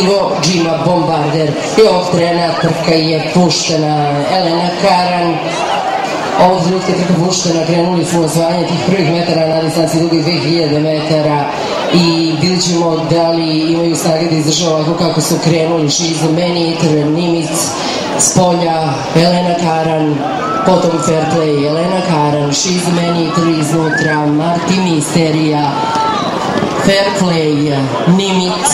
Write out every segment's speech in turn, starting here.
Ivo Džima Bombarder i ovog trena trka je puštena Elena Karan. Ovog trenutka trka puštena, krenuli su osvajanje tih prvih metara na distanci dugih 2000 metara i vidjet ćemo da li imaju snage da izdržava ovako kako su krenuli. She's a Man Eater, Nimic s polja, Elena Karan, potom Fairplay, Elena Karan, She's a Man Eater iznutra, Marti Misterija, Fairplay, Nimic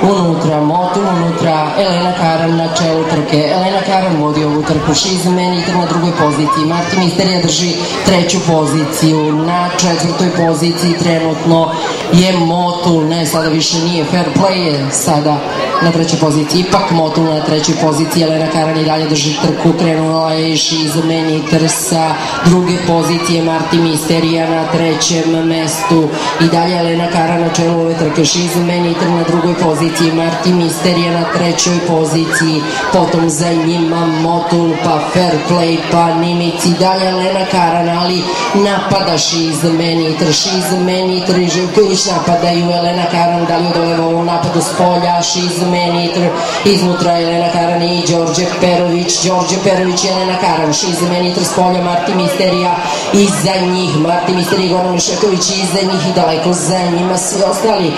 unutra, Motul unutra, Elena Karan na čelu trke. Elena Karan vodi ovu trku, She's a Man Eater na drugoj poziciji, Marti Misterija drži treću poziciju, na četvrtoj poziciji trenutno je Motul, ne, sada više nije, Fairplay je sada na trećoj poziciji, ipak Motul na trećoj poziciji, Elena Karan i dalje drži trku, krenula je She's a Man Eater sa druge pozicije, Marti Misterija na trećem mestu i dalje Elena Karan na čelu ove trke, She's a Man Eater na drugoj poziciji, Marti Misterija na trećoj poziciji, potom za njima Motul, pa Fairplay, pa Nimic i dalje Elena Karan, ali napada She's a Man Eater, She's a Man Eater i Živković napadaju Elena Karan, da li odoleva ovom napadu s polja, She's a Man Eater, iznutra Elena Karan i Đorđe Perović i Elena Karan, She's a Man Eater s polja, Marti Misterija iza njih, Marti Misterija i Goran Mišeković iza njih i daleko za njima svi ostali.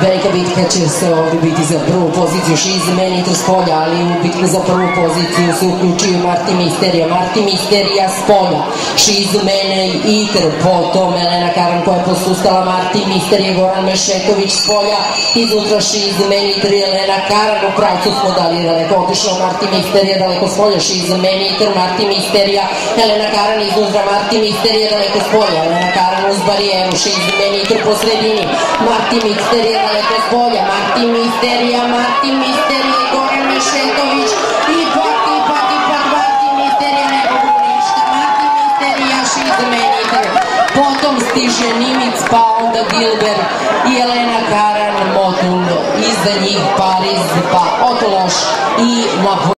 Velika bitka će se ovdje biti za prvu poziciju, She's a Man Eater s polja, ali u bitku za prvu poziciju se uključuju Marti Misterija s polja, She's a Man Eater, potom Elena Karan koja je posustala, Marti Misterija, Goran Mešetović s polja, iznutra She's a Man Eater i Elena Karan, u pravcu smo dalje daleko otišao Marti Misterija, daleko s polja, She's a Man Eater, Marti Misterija, Elena Karan iznutra, Marti Misterija daleko s polja, Elena Karan uz barijeru, She's a Man Eater po sredini, Marti Misterija daleko s polja, Marti Misterija i Goran Mešetović i Marti Misterija ne mogu ništa, Marti Misterija, She's a Man Eater, potom stiže Nimic, pa onda Gilbert i Elena Karan, Motul, iza njih Pariz, pa Otološ i na